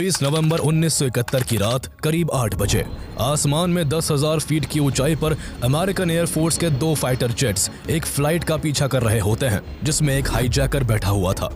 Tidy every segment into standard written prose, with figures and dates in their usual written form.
20 नवंबर 1971 की रात करीब 8 बजे आसमान में 10,000 फीट की ऊंचाई पर अमेरिकन एयरफोर्स के 2 फाइटर जेट्स एक फ्लाइट का पीछा कर रहे होते हैं जिसमें एक हाईजैकर बैठा हुआ था।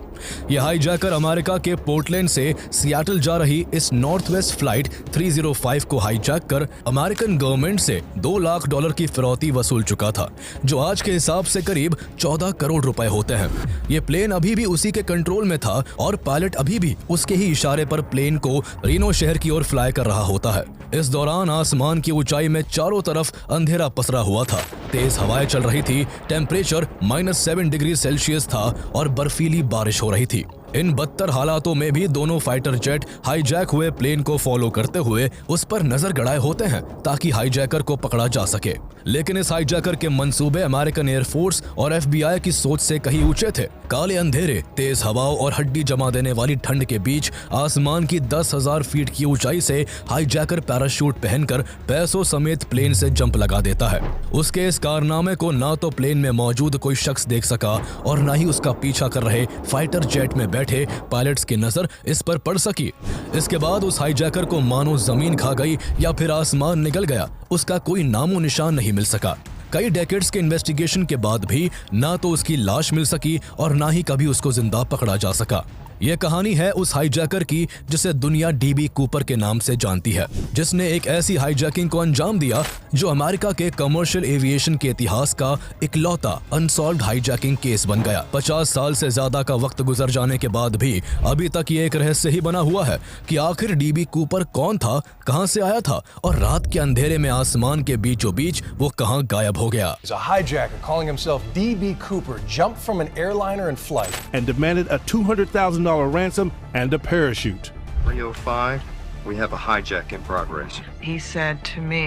यह हाईजैकर अमेरिका के पोर्टलैंड से सियाटल जा रही इस नॉर्थ वेस्ट फ्लाइट 305 को हाईजैक कर अमेरिकन गवर्नमेंट से $2 लाख की फिरौती वसूल चुका था, जो आज के हिसाब से करीब 14 करोड़ रुपए होते हैं। ये प्लेन अभी भी उसी के कंट्रोल में था और पायलट अभी भी उसके ही इशारे पर प्लेन को रीनो शहर की ओर फ्लाई कर रहा होता है। इस दौरान आसमान की ऊंचाई में चारों तरफ अंधेरा पसरा हुआ था, तेज हवाएं चल रही थी, टेम्परेचर -7 डिग्री सेल्सियस था और बर्फीली बारिश हो रही थी। इन बदतर हालातों में भी दोनों फाइटर जेट हाईजैक हुए प्लेन को फॉलो करते हुए उस पर नजर गड़ाए होते हैं ताकि हाईजैकर को पकड़ा जा सके। लेकिन इस हाईजैकर के मंसूबे अमेरिकन एयरफोर्स और FBI की सोच से कहीं ऊंचे थे। काले अंधेरे, तेज हवाओं और हड्डी जमा देने वाली ठंड के बीच आसमान की 10,000 फीट की ऊंचाई से हाईजैकर पैराशूट पहनकर पैसों समेत प्लेन से जंप लगा देता है। उसके इस कारनामे को ना तो प्लेन में मौजूद कोई शख्स देख सका और ना ही उसका पीछा कर रहे फाइटर जेट में बैठे पायलट्स की नजर इस पर पड़ सकी। इसके बाद उस हाईजैकर को मानो जमीन खा गई या फिर आसमान निकल गया, उसका कोई नामो निशान नहीं मिल सका। कई डेकेड्स के इन्वेस्टिगेशन के बाद भी ना तो उसकी लाश मिल सकी और ना ही कभी उसको जिंदा पकड़ा जा सका। यह कहानी है उस हाईजैकर की जिसे दुनिया DB कूपर के नाम से जानती है, जिसने एक ऐसी हाईजैकिंग को अंजाम दिया जो अमेरिका के कमर्शियल एविएशन के इतिहास का इकलौता अनसॉल्व्ड हाईजैकिंग केस बन गया। 50 साल से ज्यादा का वक्त गुजर जाने के बाद भी अभी तक ये एक रहस्य ही बना हुआ है कि आखिर DB कूपर कौन था, कहां से आया था और रात के अंधेरे में आसमान के बीचों बीच वो कहां गायब हो गया। A hijacker calling himself DB Cooper jumped from an airliner in flight and demanded a $200,000 ransom and a parachute. 305, we have a hijack in progress. He said to me,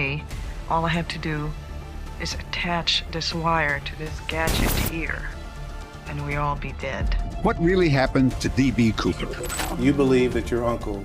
all I have to do is attach this wire to this gadget here, and we all be dead. What really happened to DB Cooper? You believe that your uncle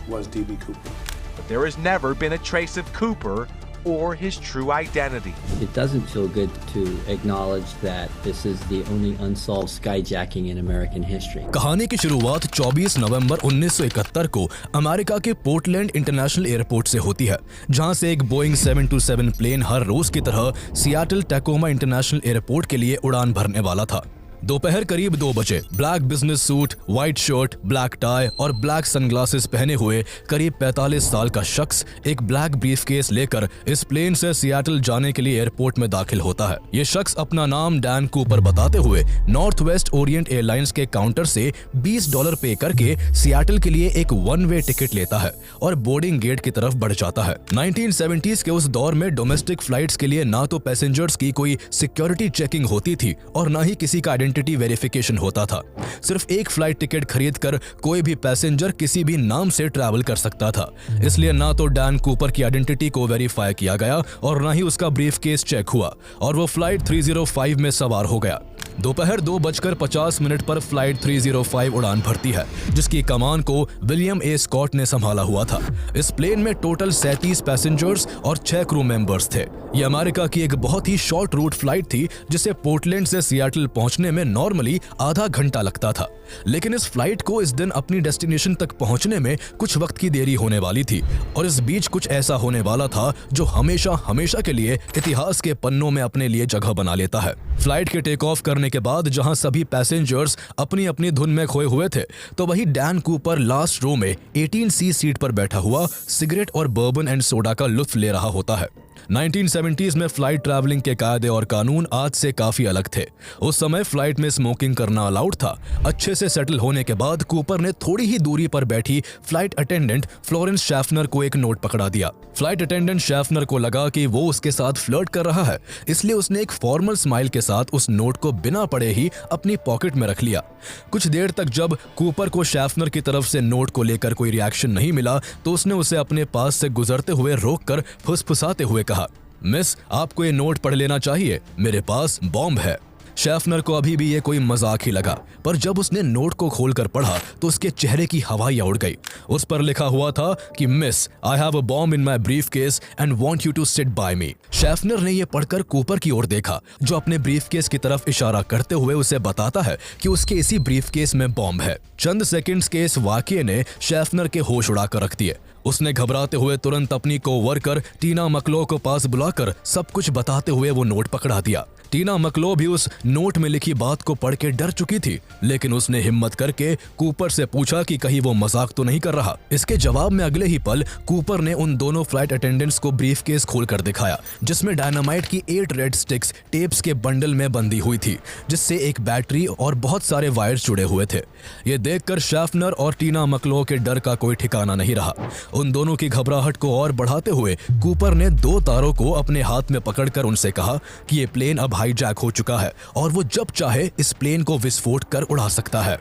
was DB Cooper. But there has never been a trace of Cooper or his true identity. It doesn't feel good to acknowledge that this is the only unsolved skyjacking in American history. कहानी की शुरुआत 24 नवंबर 1971 को America के Portland international airport से होती है, जहां से एक बोइंग 727 प्लेन हर रोज की तरह सियाटल टैकोमा इंटरनेशनल एयरपोर्ट के लिए उड़ान भरने वाला था। दोपहर करीब 2 बजे black business suit, white shirt, black tie और ब्लैक सनग्लासेस पहने हुए करीब 45 साल का शख्स एक ब्लैक ब्रीफकेस लेकर इस प्लेन से सियाटल जाने के लिए एयरपोर्ट में दाखिल होता है। ये शख्स अपना नाम डैन कूपर बताते हुए नॉर्थ वेस्ट ओरिएंट एयरलाइंस के काउंटर से $20 पे करके सियाटल के लिए एक 1 वे टिकट लेता है और बोर्डिंग गेट की तरफ बढ़ जाता है। 1970s के उस दौर में डोमेस्टिक फ्लाइट्स के लिए ना तो पैसेंजर्स की कोई सिक्योरिटी चेकिंग होती थी और ना ही किसी का आइडेंटिटी वेरिफिकेशन होता था। सिर्फ एक फ्लाइट टिकट खरीदकर कोई भी पैसेंजर किसी भी नाम से ट्रैवल कर सकता था। इसलिए ना तो डैन कूपर की आइडेंटिटी को वेरीफाई किया गया और ना ही उसका ब्रीफकेस चेक हुआ और वो फ्लाइट 305 में सवार हो गया। दोपहर 2:50 पर फ्लाइट 305 उड़ान भरती है, जिसकी कमान को विलियम ए स्कॉट ने संभाला हुआ था। इस प्लेन में टोटल 37 पैसेंजर्स और 6 क्रू मेंबर्स थे। ये अमेरिका की एक बहुत ही शॉर्ट रूट फ्लाइट थी, जिसे पोर्टलैंड से सियाटल पहुंचने में नॉर्मली आधा घंटा लगता था। लेकिन इस फ्लाइट को इस दिन अपनी डेस्टिनेशन तक पहुंचने में कुछ वक्त की देरी होने वाली थी और इस बीच कुछ ऐसा होने वाला था जो हमेशा हमेशा के लिए इतिहास के पन्नों में अपने लिए जगह बना लेता है। फ्लाइट के टेक ऑफ करने के बाद जहां सभी पैसेंजर्स अपनी अपनी धुन में खोए हुए थे, तो वही डैन कूपर लास्ट रो में 18C सीट पर बैठा हुआ सिगरेट और बर्बन एंड सोडा का लुत्फ ले रहा होता है। 1970s में फ्लाइट ट्रैवलिंग के कायदे और कानून आज से काफी अलग थे। उस समय फ्लाइट में स्मोकिंग करना अलाउड था। अच्छे से सेटल होने के बाद कूपर ने थोड़ी ही दूरी पर बैठी फ्लाइट अटेंडेंट फ्लोरेंस शैफनर को एक नोट पकड़ा दिया। फ्लाइट अटेंडेंट शैफनर को लगा कि वो उसके साथ फ्लर्ट कर रहा है, इसलिए उसने एक फॉर्मल स्माइल के साथ उस नोट को बिना पढ़े ही अपनी पॉकेट में रख लिया। कुछ देर तक जब कूपर को शैफनर की तरफ से नोट को लेकर कोई रिएक्शन नहीं मिला, तो उसने उसे अपने पास से गुजरते हुए रोककर फुसफुसाते हुए कहा, मिस, आपको ये नोट पढ़ लेना चाहिए, मेरे पास बॉम्ब है। शेफनर को अभी भी ये कोई मजाक ही लगा, पर जब उसने नोट को खोलकर पढ़ा तो उसके चेहरे की हवाइयां उड़ गई। उस पर लिखा हुआ था कि miss, I have a bomb in my briefcase and want you to sit by me. Schaffner ने यह पढ़कर कूपर की ओर देखा, जो अपने ब्रीफकेस की तरफ इशारा करते हुए उसे बताता है कि उसके इसी ब्रीफकेस में बॉम्ब है। चंद सेकंड्स के इस वाकये ने शेफनर के होश उड़ाकर रख दिए। उसने घबराते हुए तुरंत अपनी कोवर्कर टीना मकलो को पास बुलाकर सब कुछ बताते हुए वो नोट पकड़ा दिया। टीना मकलो भी उस नोट में लिखी बात को पढ़ के डर चुकी थी, लेकिन उसने हिम्मत करके कूपर से पूछा कि कहीं वो मजाक तो नहीं कर रहा। इसके जवाब में अगले ही पल कूपर ने उन दोनों फ्लाइट अटेंडेंट्स को ब्रीफकेस खोलकर दिखाया, जिसमें डायनामाइट की 8 रेड स्टिक्स टेप्स के बंडल में बंधी हुई थी, जिससे एक बैटरी और बहुत सारे वायर्स जुड़े हुए थे। ये देखकर शेफनर और टीना मकलो के डर का कोई ठिकाना नहीं रहा। उन दोनों की घबराहट को और बढ़ाते हुए कूपर ने 2 तारों को अपने हाथ में पकड़कर उनसे कहा कि ये प्लेन अब हाईजैक हो चुका है और वो जब चाहे इस प्लेन को विस्फोट कर उड़ा सकता है।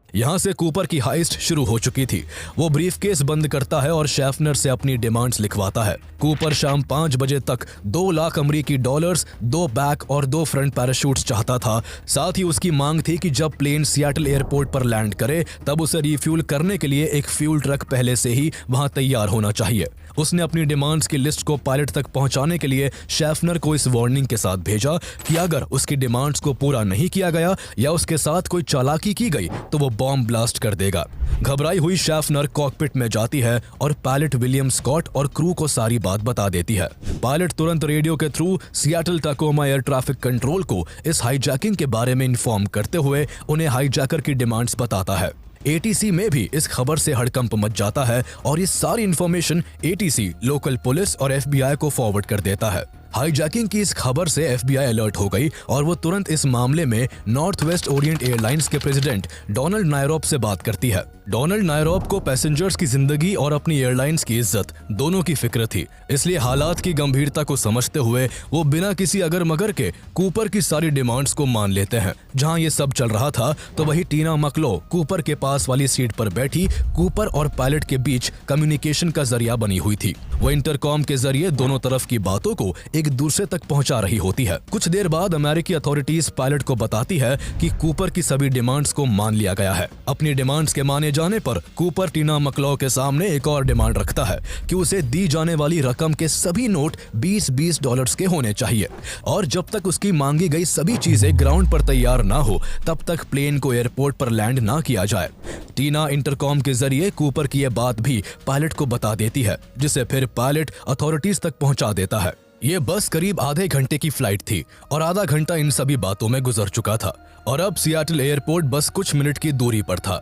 यहां से कूपर की हाइस्ट शुरू हो चुकी थी। वो ब्रीफकेस बंद करता है और शेफनर से अपनी डिमांड्स लिखवाता है। कूपर शाम 5 बजे तक 2 लाख अमेरिकी डॉलर्स, 2 बैक और 2 फ्रंट पैराशूट्स चाहता था। साथ ही उसकी मांग थी कि जब प्लेन सियाटल एयरपोर्ट पर लैंड करे तब उसे रिफ्यूल करने के लिए एक फ्यूल ट्रक पहले से ही वहां तैयार होना चाहिए। उसने अपनी डिमांड्स की लिस्ट को पायलट तक पहुंचाने के लिए शेफनर को इस वार्निंग के साथ भेजा कि अगर उसकी डिमांड्स को पूरा नहीं किया गया या उसके साथ कोई चालाकी की गई तो वो बॉम्ब ब्लास्ट कर देगा। घबराई हुई शेफनर कॉकपिट में जाती है और पायलट विलियम स्कॉट और क्रू को सारी बात बता देती है। पायलट तुरंत रेडियो के through Seattle Tacoma air traffic control को इस हाईजैकिंग के बारे में इन्फॉर्म करते हुए उन्हें हाईजैकर की डिमांड्स बताता है। ATC में भी इस खबर से हड़कंप मच जाता है और ये सारी इंफॉर्मेशन ATC, लोकल पुलिस और FBI को फॉरवर्ड कर देता है। हाईजैकिंग की इस खबर से FBI अलर्ट हो गई और वो तुरंत इस मामले में नॉर्थ वेस्ट ओरिएंट एयरलाइंस के प्रेसिडेंट डोनाल्ड नायरॉब से बात करती है। डोनाल्ड नायरॉब को पैसेंजर्स की जिंदगी और अपनी एयरलाइंस की इज्जत दोनों की फिक्र थी, इसलिए हालात की गंभीरता को समझते हुए वो बिना किसी अगर मगर के कूपर की सारी डिमांड्स को मान लेते हैं। जहां ये सब चल रहा था तो वही टीना मकलो कूपर के पास वाली सीट पर बैठी कूपर और पायलट के बीच कम्युनिकेशन का जरिया बनी हुई थी। वो इंटरकॉम के जरिए दोनों तरफ की बातों को एक दूसरे तक पहुंचा रही होती है। कुछ देर बाद अमेरिकी अथॉरिटीज पायलट को बताती है कि कूपर की सभी डिमांड्स को मान लिया गया है। अपनी डिमांड्स के माने जाने पर कूपर टीना मकलो के सामने एक और डिमांड रखता है कि उसे दी जाने वाली रकम के सभी नोट 20-20 डॉलर्स के होने चाहिए और जब तक उसकी मांगी गई सभी चीजें ग्राउंड पर तैयार ना हो तब तक प्लेन को एयरपोर्ट पर लैंड ना किया जाए। टीना इंटरकॉम के जरिए कूपर की यह बात भी पायलट को बता देती है, जिसे फिर पायलट अथॉरिटीज तक पहुंचा देता है। ये बस करीब आधे घंटे की फ्लाइट थी और आधा घंटा इन सभी बातों में गुजर चुका था और अब सियाटल एयरपोर्ट बस कुछ मिनट की दूरी पर था।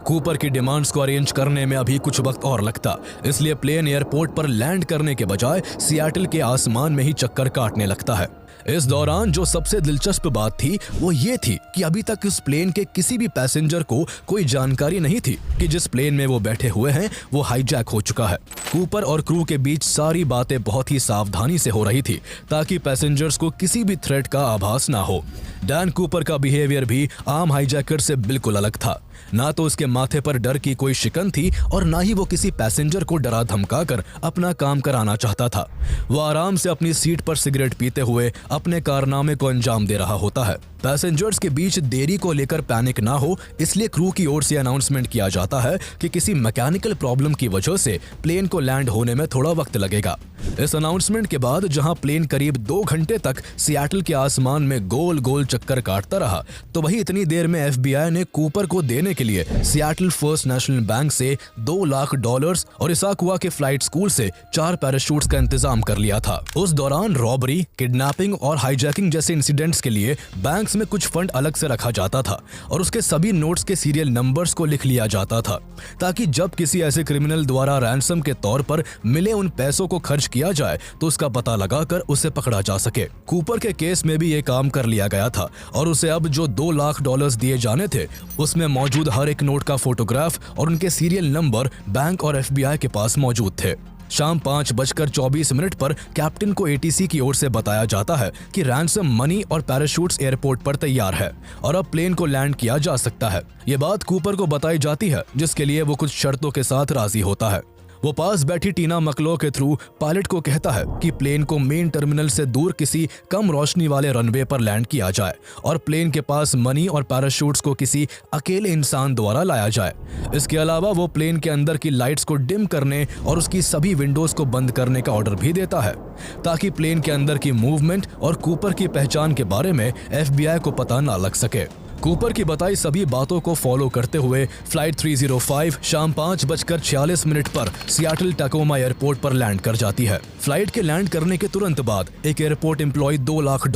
कूपर की डिमांड्स को अरेंज करने में अभी कुछ वक्त और लगता, इसलिए प्लेन एयरपोर्ट पर लैंड करने के बजाय सियाटल के आसमान में ही चक्कर काटने लगता है। इस दौरान जो सबसे दिलचस्प बात थी वो ये थी कि अभी तक इस प्लेन के किसी भी पैसेंजर को कोई जानकारी नहीं थी कि जिस प्लेन में वो बैठे हुए हैं वो हाईजैक हो चुका है। कूपर और क्रू के बीच सारी बातें बहुत ही सावधानी से हो रही थी ताकि पैसेंजर्स को किसी भी थ्रेट का आभास ना हो। डैन कूपर का बिहेवियर भी आम हाईजैकर से बिल्कुल अलग था। ना तो उसके माथे पर डर की कोई शिकन थी और ना ही वो किसी पैसेंजर को डरा धमकाकर अपना काम कराना चाहता था। वो आराम से अपनी सीट पर सिगरेट पीते हुए अपने कारनामे को अंजाम दे रहा होता है। पैसेंजर्स के बीच देरी को लेकर पैनिक ना हो इसलिए क्रू की ओर से अनाउंसमेंट किया जाता है कि किसी मैकेनिकल प्रॉब्लम की वजह से प्लेन को लैंड होने में थोड़ा वक्त लगेगा। इस अनाउंसमेंट के बाद जहां प्लेन करीब 2 घंटे तक सियाटल के आसमान में गोल गोल चक्कर काटता रहा, तो वही इतनी देर में FBI ने कूपर को देने के लिए सियाटल फर्स्ट नेशनल बैंक से $2 लाख और इसाकुआ के फ्लाइट स्कूल से 4 पैराशूट्स का इंतजाम कर लिया था। उस दौरान रॉबरी, किडनैपिंग और हाईजैकिंग जैसे इंसिडेंट्स के लिए बैंक्स में कुछ फंड अलग से रखा जाता था और उसके सभी नोट्स के सीरियल नंबर्स को लिख लिया जाता था ताकि जब किसी ऐसे क्रिमिनल द्वारा रैंसम के तौर पर मिले उन पैसों को खर्च किया जाए तो उसका पता लगाकर उसे पकड़ा जा सके। कूपर के केस में भी ये काम कर लिया गया था और उसे अब जो $2 लाख दिए जाने थे उसमें मौजूद हर एक नोट का फोटोग्राफ और उनके सीरियल नंबर बैंक और FBI के पास मौजूद थे। शाम 5:24 पर कैप्टन को ATC की ओर से बताया जाता है कि रैंसम मनी और पैराशूट्स एयरपोर्ट पर तैयार है और अब प्लेन को लैंड किया जा सकता है। ये बात कूपर को बताई जाती है जिसके लिए वो कुछ शर्तों के साथ राजी होता है। वो पास बैठी टीना मकलो के थ्रू पायलट को कहता है कि प्लेन को मेन टर्मिनल से दूर किसी कम रोशनी वाले रनवे पर लैंड किया जाए और प्लेन के पास मनी और पैराशूट्स को किसी अकेले इंसान द्वारा लाया जाए। इसके अलावा वो प्लेन के अंदर की लाइट्स को डिम करने और उसकी सभी विंडोज को बंद करने का ऑर्डर भी देता है ताकि प्लेन के अंदर की मूवमेंट और कूपर की पहचान के बारे में FBI को पता ना लग सके। कूपर की बताई सभी बातों को फॉलो करते हुए फ्लाइट 305 शाम 5:46 पर सियाटल टैकोमा एयरपोर्ट पर लैंड कर जाती है। फ्लाइट के लैंड करने के तुरंत बाद एक एयरपोर्ट एम्प्लॉय $2 लाख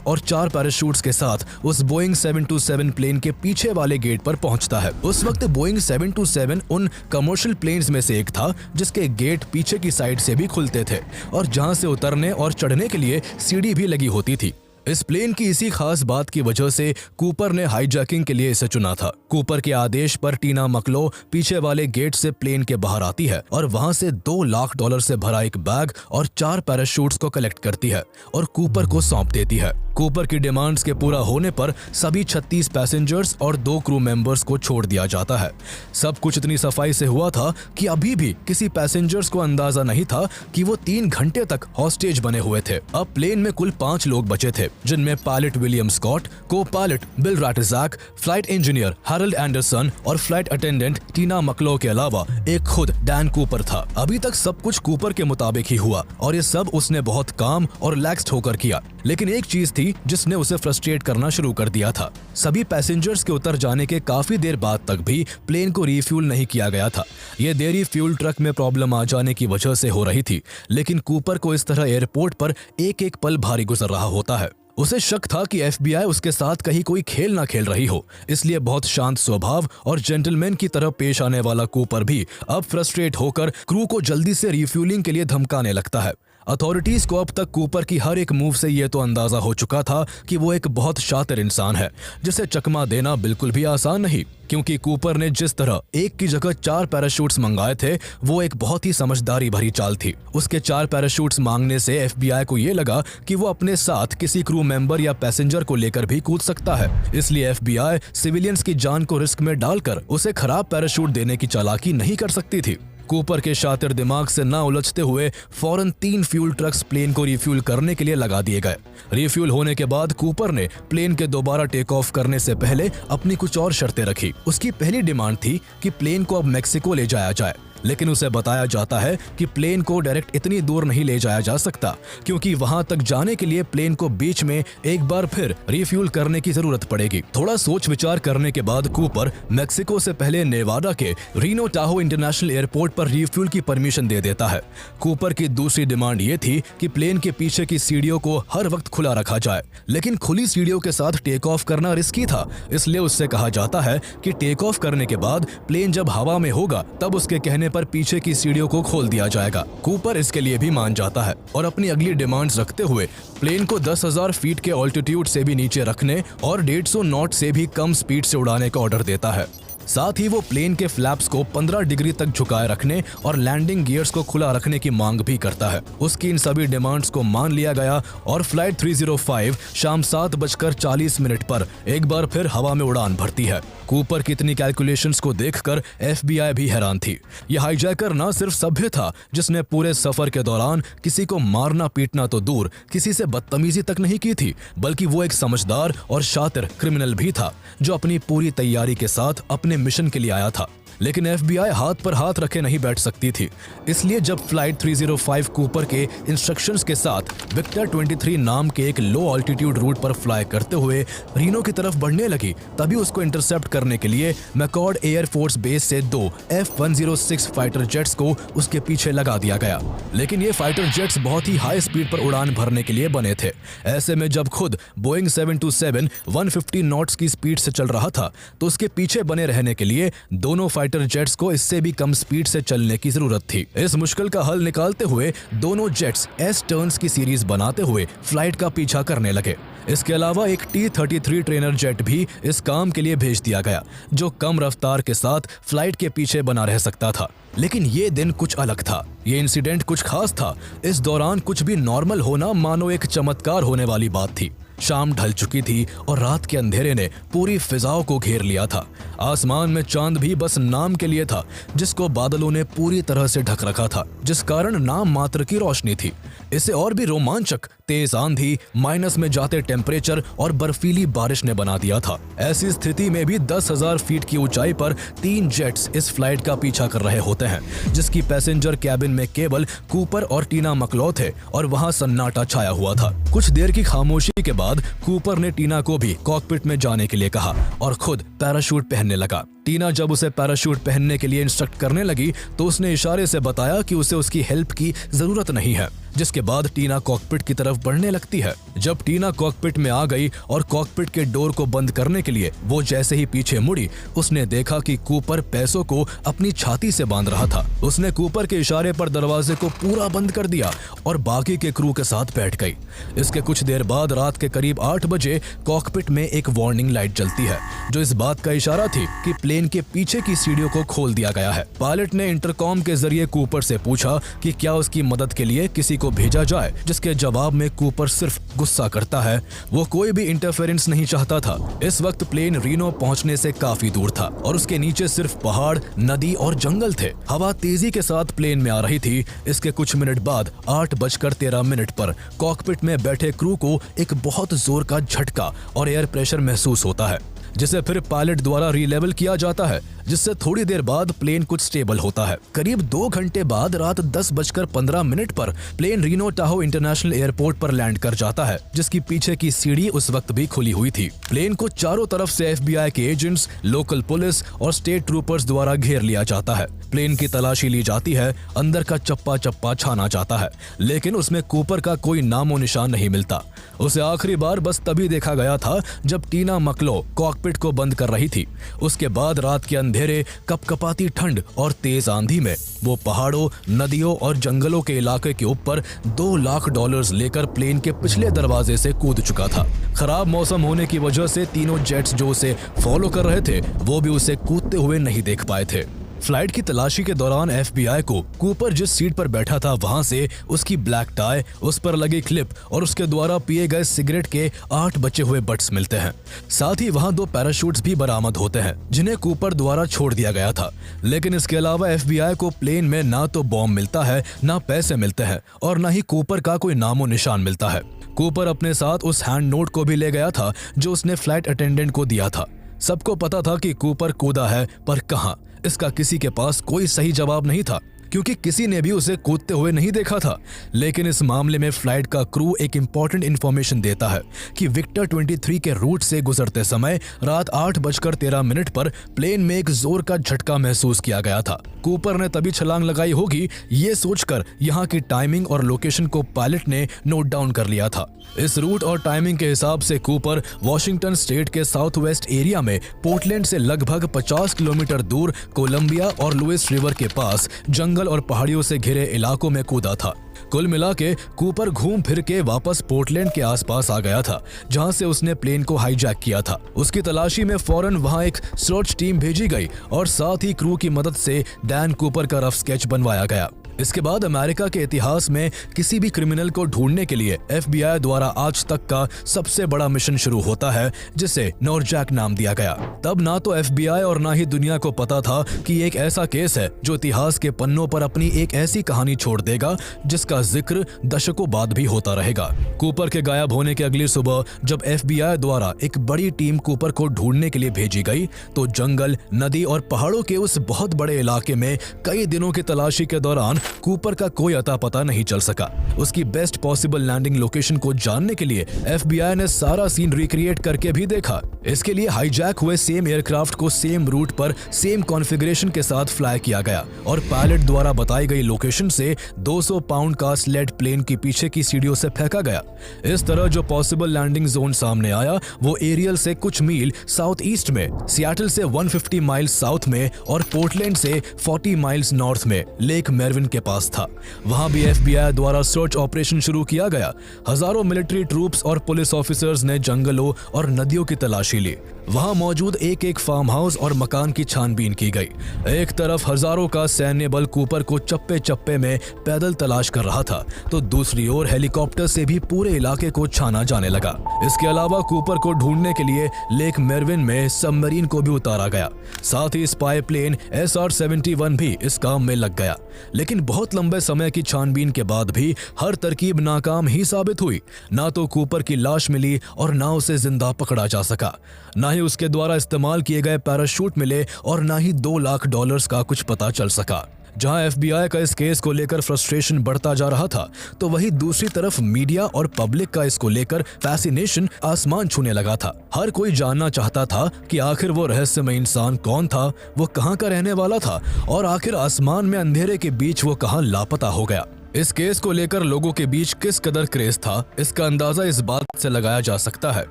और 4 पैराशूट्स के साथ उस बोइंग 727 प्लेन के पीछे वाले गेट पर पहुंचता है। उस वक्त बोइंग 727 उन कमर्शियल प्लेन्स में से एक था जिसके गेट पीछे की साइड से भी खुलते थे और जहां से उतरने और चढ़ने के लिए सीढ़ी भी लगी होती थी। इस प्लेन की इसी खास बात की वजह से कूपर ने हाईजैकिंग के लिए इसे चुना था। कूपर के आदेश पर टीना मकलो पीछे वाले गेट से प्लेन के बाहर आती है और वहां से $2 लाख से भरा एक बैग और 4 पैराशूट्स को कलेक्ट करती है और कूपर को सौंप देती है। कूपर की डिमांड्स के पूरा होने पर सभी 36 पैसेंजर्स और 2 क्रू मेंबर्स को छोड़ दिया जाता है। सब कुछ इतनी सफाई से हुआ था कि अभी भी किसी पैसेंजर्स को अंदाजा नहीं था कि वो 3 घंटे तक हॉस्टेज बने हुए थे। अब प्लेन में कुल 5 लोग बचे थे, जिनमें pilot William Scott, copilot Bill Rataczak, flight engineer Harold Anderson और फ्लाइट अटेंडेंट टीना मकलो के अलावा एक खुद डैन कूपर था। अभी तक सब कुछ कूपर के मुताबिक ही हुआ और ये सब उसने बहुत काम और रिलैक्स्ड होकर किया। लेकिन एक चीज थी जिसने उसे फ्रस्ट्रेट करना शुरू कर दिया था। सभी पैसेंजर्स के उतर जाने के काफी देर बाद तक भी प्लेन को रिफ्यूल नहीं किया गया था। ये देरी फ्यूल ट्रक में प्रॉब्लम आ जाने की वजह से हो रही थी, लेकिन कूपर को इस तरह एयरपोर्ट पर एक एक पल भारी गुजर रहा होता है। उसे शक था कि FBI उसके साथ कहीं कोई खेल ना खेल रही हो, इसलिए बहुत शांत स्वभाव और जेंटलमैन की तरह पेश आने वाला कूपर भी अब फ्रस्ट्रेट होकर क्रू को जल्दी से रिफ्यूलिंग के लिए धमकाने लगता है। अथॉरिटीज को अब तक कूपर की हर एक मूव से ये तो अंदाजा हो चुका था कि वो एक बहुत शातिर इंसान है जिसे चकमा देना बिल्कुल भी आसान नहीं, क्योंकि कूपर ने जिस तरह एक की जगह 4 पैराशूट्स मंगाए थे वो एक बहुत ही समझदारी भरी चाल थी। उसके 4 पैराशूट्स मांगने से FBI को ये लगा कि वो अपने साथ किसी क्रू मेंबर या पैसेंजर को लेकर भी कूद सकता है, इसलिए FBI सिविलियंस की जान को रिस्क में डालकर उसे खराब पैराशूट देने की चालाकी नहीं कर सकती थी। कूपर के शातिर दिमाग से ना उलझते हुए फौरन 3 फ्यूल ट्रक्स प्लेन को रिफ्यूल करने के लिए लगा दिए गए। रिफ्यूल होने के बाद कूपर ने प्लेन के दोबारा टेक ऑफ करने से पहले अपनी कुछ और शर्तें रखी। उसकी पहली डिमांड थी कि प्लेन को अब मैक्सिको ले जाया जाए, लेकिन उसे बताया जाता है कि प्लेन को डायरेक्ट इतनी दूर नहीं ले जाया जा सकता, क्योंकि वहां तक जाने के लिए प्लेन को बीच में एक बार फिर रिफ्यूल करने की जरूरत पड़ेगी। थोड़ा सोच विचार करने के बाद कूपर मैक्सिको से पहले नेवाडा के रीनो टाहो इंटरनेशनल एयरपोर्ट पर रिफ्यूल की परमिशन दे देता है। कूपर की दूसरी डिमांड ये थी कि प्लेन के पीछे की सीढ़ियों को हर वक्त खुला रखा जाए, लेकिन खुली सीढ़ियों के साथ टेक ऑफ करना रिस्की था, इसलिए उससे कहा जाता है कि टेक ऑफ करने के बाद प्लेन जब हवा में होगा तब उसके कहने पर पीछे की सीढ़ियों को खोल दिया जाएगा। कूपर इसके लिए भी मान जाता है और अपनी अगली डिमांड्स रखते हुए प्लेन को 10,000 फीट के ऑल्टीट्यूड से भी नीचे रखने और 150 नॉट से भी कम स्पीड से उड़ाने का ऑर्डर देता है। साथ ही वो प्लेन के फ्लैप्स को 15 डिग्री तक झुकाए रखने और लैंडिंग गियर्स को खुला रखने की मांग भी करता है। उसकी इन सभी डिमांड्स को मान लिया गया और फ्लाइट 305 शाम 7:40 पर एक बार फिर हवा में उड़ान भरती है। कूपर की इतनी कैलकुलेशंस को देखकर FBI भी हैरान थी। यह हाईजैकर न सिर्फ सभ्य था जिसने पूरे सफर के दौरान किसी को मारना पीटना तो दूर, किसी से बदतमीजी तक नहीं की थी, बल्कि वो एक समझदार और शातिर क्रिमिनल भी था जो अपनी पूरी तैयारी के साथ अपने मिशन के लिए आया था। लेकिन FBI हाथ पर हाथ रखे नहीं बैठ सकती थी, इसलिए जब फ्लाइट 305 कूपर के इंस्ट्रक्शंस के साथ विक्टर 23 नाम के एक लो ऑल्टीट्यूड रूट पर फ्लाई करते हुए रीनो की तरफ बढ़ने लगी, तभी उसको इंटरसेप्ट करने के लिए मैकॉर्ड एयर फोर्स बेस से 2 F-106 फाइटर जेट्स को उसके पीछे लगा दिया गया। लेकिन ये फाइटर जेट्स बहुत ही हाई स्पीड पर उड़ान भरने के लिए बने थे। ऐसे में जब खुद बोइंग 727 150 नॉट्स की स्पीड से चल रहा था तो उसके पीछे बने रहने के लिए दोनों फाइटर जेट्स को इससे भी कम स्पीड से चलने की जरूरत थी। इस मुश्किल का हल निकालते हुए दोनों जेट्स एस टर्न्स की सीरीज बनाते हुए फ्लाइट का पीछा करने लगे। इसके अलावा एक T-33 ट्रेनर जेट भी इस काम के लिए भेज दिया गया, जो कम रफ्तार के साथ फ्लाइट के पीछे बना रह सकता था। लेकिन ये दिन कुछ अलग था, ये इंसिडेंट कुछ खास था। इस दौरान कुछ भी नॉर्मल होना मानो एक चमत्कार होने वाली बात थी। शाम ढल चुकी थी और रात के अंधेरे ने पूरी फिजाओं को घेर लिया था। आसमान में चांद भी बस नाम के लिए था, जिसको बादलों ने पूरी तरह से ढक रखा था, जिस कारण नाम मात्र की रोशनी थी। इसे और भी रोमांचक तेज आंधी, माइनस में जाते टेम्परेचर और बर्फीली बारिश ने बना दिया था। ऐसी स्थिति में भी 10,000 फीट की ऊंचाई पर 3 जेट्स इस फ्लाइट का पीछा कर रहे होते हैं, जिसकी पैसेंजर कैबिन में केवल कूपर और टीना मकलॉ थे और वहां सन्नाटा छाया हुआ था। कुछ देर की खामोशी के बाद कूपर ने टीना को भी कॉकपिट में जाने के लिए कहा और खुद पैराशूट पहनने लगा। टीना जब उसे पैराशूट पहनने के लिए इंस्ट्रक्ट करने लगी तो उसने इशारे से बताया कि उसे उसकी हेल्प की जरूरत नहीं है, जिसके बाद टीना कॉकपिट की तरफ बढ़ने लगती है। जब टीना कॉकपिट में आ गई और कॉकपिट के डोर को बंद करने के लिए वो जैसे ही पीछे मुड़ी, उसने देखा कि कूपर पैसों को अपनी छाती से बांध रहा था। उसने कूपर के इशारे पर दरवाजे को पूरा बंद कर दिया और बाकी के क्रू के साथ बैठ गई। इसके कुछ देर बाद रात के करीब 8 बजे कॉकपिट में एक वार्निंग लाइट जलती है, जो इस बात का इशारा थी कि प्लेन के पीछे की सीढ़ियों को खोल दिया गया है। पायलट ने इंटरकॉम के जरिए कूपर से पूछा कि क्या उसकी मदद के लिए किसी को भेजा जाए, जिसके जवाब में कूपर सिर्फ गुस्सा करता है। वो कोई भी इंटरफेरेंस नहीं चाहता था। इस वक्त प्लेन रीनो पहुंचने से काफी दूर था और उसके नीचे सिर्फ पहाड़, नदी और जंगल थे। हवा तेजी के साथ प्लेन में आ रही थी। इसके कुछ मिनट बाद 8:13 पर कॉकपिट में बैठे क्रू को एक बहुत जोर का झटका और एयर प्रेशर महसूस होता है, जिसे फिर पायलट द्वारा रीलेवल किया जाता है, जिससे थोड़ी देर बाद प्लेन कुछ स्टेबल होता है। करीब 2 घंटे बाद रात 10:15 पर plane Reno Tahoe international airport पर लैंड कर जाता है, जिसकी पीछे की सीढ़ी उस वक्त भी खुली हुई थी। प्लेन को चारों तरफ से FBI के एजेंट्स, लोकल पुलिस और स्टेट ट्रूपर्स द्वारा घेर लिया जाता है। प्लेन की तलाशी ली जाती है, अंदर का चप्पा चप्पा छाना जाता है, लेकिन उसमें कूपर का कोई नामो निशान नहीं मिलता। उसे आखिरी बार बस तभी देखा गया था जब टीना मकलॉ कॉकपिट को बंद कर रही थी। उसके बाद रात के अंधेरे, कपकपाती ठंड और तेज आंधी में वो पहाड़ों, नदियों और जंगलों के इलाके के ऊपर $2 लाख लेकर प्लेन के पिछले दरवाजे से कूद चुका था। खराब मौसम होने की वजह से तीनों जेट्स जो उसे फॉलो कर रहे थे वो भी उसे कूदते हुए नहीं देख पाए थे। फ्लाइट की तलाशी के दौरान FBI को कूपर जिस सीट पर बैठा था वहां से उसकी ब्लैक टाई, उस पर लगी क्लिप और उसके द्वारा पिए गए सिगरेट के 8 बचे हुए बट्स मिलते हैं। साथ ही वहां 2 पैराशूट्स भी बरामद होते हैं, जिन्हें कूपर द्वारा छोड़ दिया गया था। लेकिन इसके अलावा FBI को प्लेन में ना तो बॉम्ब मिलता है, ना पैसे मिलते हैं और ना ही कूपर का कोई नामो निशान मिलता है। कूपर अपने साथ उस हैंड नोट को भी ले गया था जो उसने फ्लाइट अटेंडेंट को दिया था। सबको पता था कि कूपर कूदा है, पर कहां, इसका किसी के पास कोई सही जवाब नहीं था, क्योंकि किसी ने भी उसे कूदते हुए नहीं देखा था। लेकिन इस मामले में फ्लाइट का क्रू एक इंपॉर्टेंट इंफॉर्मेशन देता है कि विक्टर 23 के रूट से गुजरते समय रात 8:13 पर प्लेन में एक जोर का झटका महसूस किया गया था। कूपर ने तभी छलांग लगाई होगी, ये सोचकर यहाँ की टाइमिंग और लोकेशन को पायलट ने नोट डाउन कर लिया था। इस रूट और टाइमिंग के हिसाब से कूपर वॉशिंगटन स्टेट के साउथ वेस्ट एरिया में पोर्टलैंड से लगभग 50 किलोमीटर दूर कोलंबिया और लुइस रिवर के पास जंगल और पहाड़ियों से घिरे इलाकों में कूदा था। कुल मिला के कूपर घूम फिर के वापस पोर्टलैंड के आसपास आ गया था, जहां से उसने प्लेन को हाईजैक किया था। उसकी तलाशी में फौरन वहां एक सर्च टीम भेजी गई और साथ ही क्रू की मदद से डैन कूपर का रफ स्केच बनवाया गया। इसके बाद अमेरिका के इतिहास में किसी भी क्रिमिनल को ढूंढने के लिए FBI द्वारा आज तक का सबसे बड़ा मिशन शुरू होता है, जिसे नॉरजैक नाम दिया गया। तब ना तो FBI और ना ही दुनिया को पता था कि एक ऐसा केस है जो इतिहास के पन्नों पर अपनी एक ऐसी कहानी छोड़ देगा जिसका जिक्र दशकों बाद भी होता रहेगा। कूपर के गायब होने के अगली सुबह जब FBI द्वारा एक बड़ी टीम कूपर को ढूंढने के लिए भेजी गई तो जंगल, नदी और पहाड़ों के उस बहुत बड़े इलाके में कई दिनों की तलाशी के दौरान कूपर का कोई अता पता नहीं चल सका। उसकी बेस्ट पॉसिबल लैंडिंग लोकेशन को जानने के लिए FBI ने सारा सीन रिक्रिएट करके भी देखा। इसके लिए हाईजैक हुए सेम एयरक्राफ्ट को सेम रूट पर सेम कॉन्फ़िगरेशन के साथ फ्लाई किया गया और पायलट द्वारा बताई गई लोकेशन से 200 पाउंड का स्लेड प्लेन की पीछे की सीढ़ियों से फेंका गया। इस तरह जो पॉसिबल लैंडिंग जोन सामने आया वो एरियल से कुछ मील साउथ ईस्ट में, सियाटल से 150 माइल्स साउथ में और पोर्टलैंड से 40 माइल्स नॉर्थ में लेक मेरविन के पास था। वहां भी FBI द्वारा सर्च ऑपरेशन शुरू किया गया। हजारों मिलिट्री ट्रूप्स और पुलिस ऑफिसर्स ने जंगलों और नदियों की तलाशी ली। वहां मौजूद एक एक फार्म हाउस और मकान की छानबीन की गई। एक तरफ हजारों का सैन्य बल कूपर को चप्पे चप्पे में पैदल तलाश कर रहा था, तो दूसरी ओर हेलीकॉप्टर से भी पूरे इलाके को छाना जाने लगा। इसके अलावा कूपर को ढूंढने के लिए लेक मेरविन में सबमरीन को भी उतारा गया। साथ ही स्पाई प्लेन SR-71 भी इस काम में लग गया। लेकिन बहुत लंबे समय की छानबीन के बाद भी हर तरकीब नाकाम ही साबित हुई। ना तो कूपर की लाश मिली और ना उसे जिंदा पकड़ा जा सका। ना ही उसके द्वारा इस्तेमाल किए गए पैराशूट मिले और ना ही $2 लाख का कुछ पता चल सका। जहां FBI का इस केस को लेकर फ्रस्ट्रेशन बढ़ता जा रहा था, तो वहीं दूसरी तरफ मीडिया और पब्लिक का इसको लेकर फैसिनेशन आसमान छूने लगा था। हर कोई जानना चाहता था कि आखिर वो रहस्यमय इंसान कौन था, वो कहां का रहने वाला था और आखिर आसमान में अंधेरे के बीच वो कहां लापता हो गया। इस केस को लेकर लोगों के बीच किस कदर क्रेज था, इसका अंदाजा इस बात से लगाया जा सकता है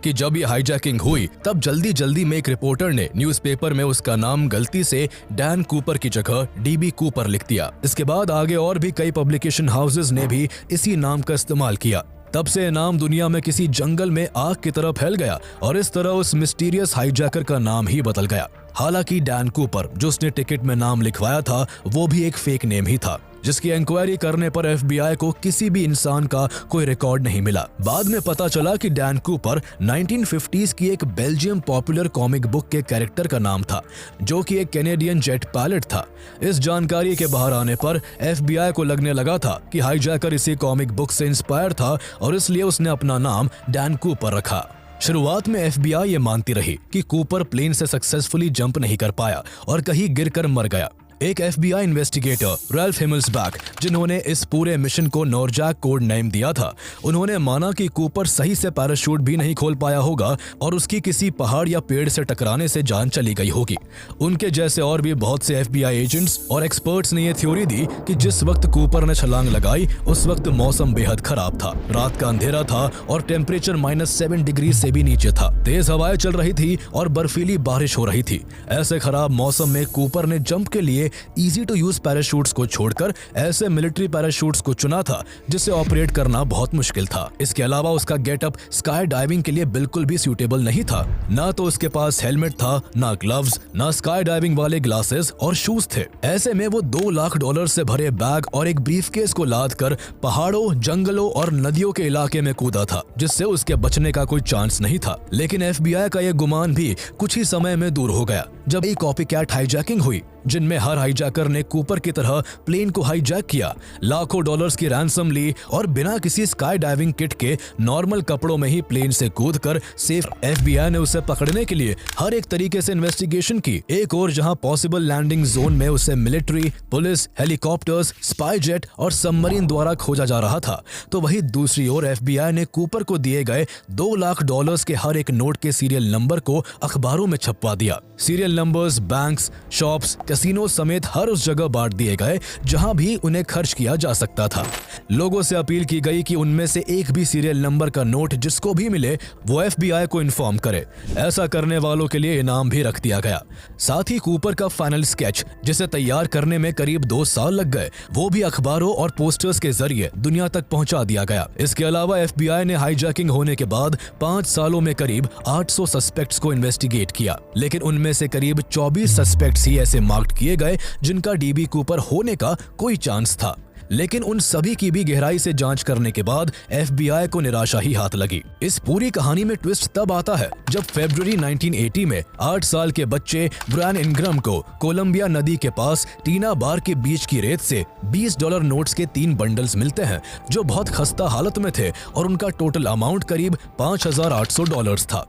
कि जब ये हाईजैकिंग हुई तब जल्दी जल्दी में एक रिपोर्टर ने न्यूज़पेपर में उसका नाम गलती से डैन कूपर की जगह DB कूपर लिख दिया। इसके बाद आगे और भी कई पब्लिकेशन हाउसेज ने भी इसी नाम का इस्तेमाल किया। तब से नाम दुनिया में किसी जंगल में आग की तरह फैल गया और इस तरह उस मिस्टीरियस हाईजैकर का नाम ही बदल गया। हालांकि डैन कूपर जो उसने टिकट में नाम लिखवाया था वो भी एक फेक नेम ही था, जिसकी इंक्वायरी करने पर FBI को किसी भी इंसान का कोई रिकॉर्ड नहीं मिला। बाद में पता चला कि डैन कूपर 1950s की एक बेल्जियम पॉपुलर कॉमिक बुक के कैरेक्टर का नाम था, जो कि एक कैनेडियन जेट पायलट था। इस जानकारी के बाहर आने पर FBI को लगने लगा था कि हाईजैकर इसी कॉमिक बुक से इंस्पायर था और इसलिए उसने अपना नाम डैन कूपर रखा। शुरुआत में FBI ये मानती रही कि कूपर प्लेन से सक्सेसफुली जंप नहीं कर पाया और कहीं गिरकर मर गया। एक FBI इन्वेस्टिगेटर रैल्फ हिमल्सबैक, जिन्होंने इस पूरे मिशन को नॉरजैक कोड नेम दिया था, उन्होंने माना कि कूपर सही से पैराशूट भी नहीं खोल पाया होगा और उसकी किसी पहाड़ या पेड़ से टकराने से जान चली गई होगी। उनके जैसे और भी बहुत से FBI एजेंट्स और एक्सपर्ट्स ने यह थ्योरी दी कि जिस वक्त कूपर ने छलांग लगाई उस वक्त मौसम बेहद खराब था। रात का अंधेरा था और टेम्परेचर -7 डिग्री से भी नीचे था। तेज हवाएं चल रही थी और बर्फीली बारिश हो रही थी। ऐसे खराब मौसम में कूपर ने जंप के लिए इजी टू यूज पैराशूट्स को छोड़कर ऐसे मिलिट्री पैराशूट्स को चुना था जिसे ऑपरेट करना बहुत मुश्किल था। इसके अलावा उसका गेटअप स्काई डाइविंग के लिए बिल्कुल भी सूटेबल नहीं था। ना तो उसके पास हेलमेट था, ना ग्लव्स, ना स्काई डाइविंग वाले ग्लासेस और शूज थे। ऐसे में वो $2 लाख से भरे बैग और एक ब्रीफकेस को लाद कर पहाड़ों, जंगलों और नदियों के इलाके में कूदा था, जिससे उसके बचने का कोई चांस नहीं था। लेकिन FBI का यह गुमान भी कुछ ही समय में दूर हो गया जब एक कॉपीकैट हाईजैकिंग हुई, जिनमें हर हाईजैकर ने कूपर की तरह प्लेन को हाईजैक किया, लाखों डॉलर्स की रैंसम ली और बिना किसी स्काई डाइविंग किट के नॉर्मल कपड़ों में ही प्लेन से कूदकर सेफ। FBI ने उसे पकड़ने के लिए हर एक तरीके से इन्वेस्टिगेशन की। एक और जहां पॉसिबल लैंडिंग जोन में उसे military, police, helicopters, spy jet और सबमरीन द्वारा खोजा जा रहा था, तो वहीं दूसरी ओर FBI ने कूपर को दिए गए $2 लाख के हर एक नोट के सीरियल नंबर को अखबारों में छपवा दिया। Serial numbers banks, shops, casino समेत हर उस जगह बांट दिए गए जहां भी उन्हें खर्च किया जा सकता था। लोगों से अपील की गई कि उनमें से एक भी सीरियल नंबर का नोट जिसको भी मिले वो FBI को इन्फॉर्म करे। ऐसा करने वालों के लिए इनाम भी रख दिया गया। साथ ही कूपर का फाइनल स्केच, जिसे तैयार करने में करीब 2 साल लग गए, वो भी अखबारों और पोस्टर्स के जरिए दुनिया तक पहुंचा दिया गया। इसके अलावा FBI ने हाईजैकिंग होने के बाद 5 सालों में करीब 800 सस्पेक्ट्स को इन्वेस्टिगेट किया, लेकिन उनमें से करीब 24 सस्पेक्ट्स ही ऐसे मार्क किए गए जिनका DB कूपर होने का कोई चांस था। लेकिन उन सभी की भी गहराई से जांच करने के बाद FBI को निराशा ही हाथ लगी। इस पूरी कहानी में ट्विस्ट तब आता है जब फरवरी 1980 में 8 साल के बच्चे ब्रायन इंग्रम को कोलंबिया नदी के पास टीना बार के बीच की रेत से $20 नोट्स के 3 बंडल्स मिलते हैं, जो बहुत खस्ता हालत में थे और उनका टोटल अमाउंट करीब $5,800 था।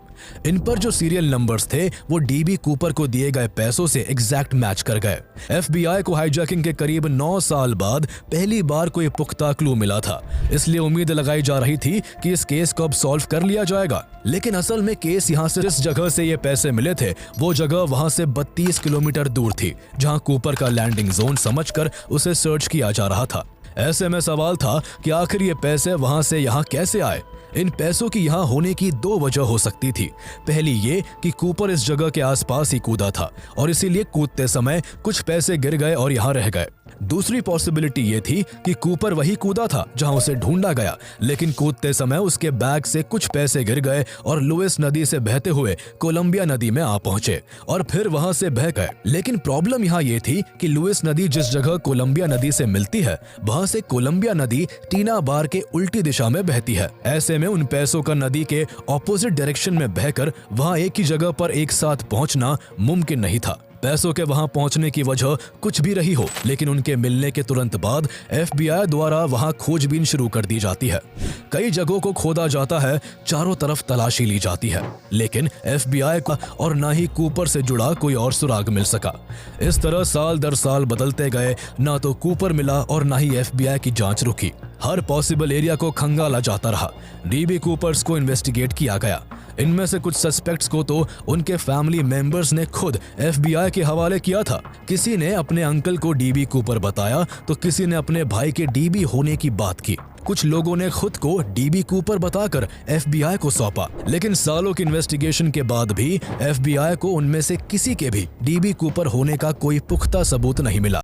इन पर जो सीरियल नंबर्स थे वो DB कूपर को दिए गए पैसों से एग्जैक्ट मैच कर गए। FBI को हाईजैकिंग के करीब 9 साल बाद पहली बार कोई पुख्ता क्लू मिला था, इसलिए उम्मीद लगाई जा रही थी कि इस केस को अब सॉल्व कर लिया जाएगा। लेकिन असल में केस यहाँ से जिस जगह से ये पैसे मिले थे वो जगह वहां से 32 किलोमीटर दूर थी, जहां कूपर का लैंडिंग जोन समझकर उसे सर्च किया जा रहा था। ऐसे में सवाल था कि आखिर ये पैसे वहां से यहाँ कैसे आए। इन पैसों की यहाँ होने की 2 वजह हो सकती थी। पहली ये कि कूपर इस जगह के आसपास ही कूदा था और इसीलिए कूदते समय कुछ पैसे गिर गए और यहाँ रह गए। दूसरी पॉसिबिलिटी ये थी कि कूपर वही कूदा था जहां उसे ढूंढा गया, लेकिन कूदते समय उसके बैग से कुछ पैसे गिर गए और लुइस नदी से बहते हुए कोलंबिया नदी में आ पहुंचे और फिर वहां से बह गए। लेकिन प्रॉब्लम यहाँ ये थी कि लुइस नदी जिस जगह कोलंबिया नदी से मिलती है, वहां से कोलंबिया नदी टीना बार के उल्टी दिशा में बहती है। ऐसे में उन पैसों का नदी के ऑपोजिट डायरेक्शन में बहकर वहां एक ही जगह पर एक साथ पहुंचना मुमकिन नहीं था। पैसों के वहां पहुंचने की वजह कुछ भी रही हो, लेकिन उनके मिलने के तुरंत बाद FBI द्वारा वहां खोजबीन शुरू कर दी जाती है। कई जगहों को खोदा जाता है, चारों तरफ तलाशी ली जाती है, लेकिन FBI का और ना ही कूपर से जुड़ा कोई और सुराग मिल सका। इस तरह साल दर साल बदलते गए, ना तो कूपर मिला और ना ही FBI की जांच रुकी। हर पॉसिबल एरिया को खंगाला जाता रहा। डीबी कूपर्स को इन्वेस्टिगेट किया गया। इनमें से कुछ सस्पेक्ट्स को तो उनके फैमिली मेंबर्स ने खुद FBI के हवाले किया था। किसी ने अपने अंकल को डीबी कूपर बताया तो किसी ने अपने भाई के डीबी होने की बात की। कुछ लोगों ने खुद को डीबी कूपर बताकर FBI को सौंपा, लेकिन सालों की इन्वेस्टिगेशन के बाद भी FBI को उनमें से किसी के भी डीबी कूपर होने का कोई पुख्ता सबूत नहीं मिला।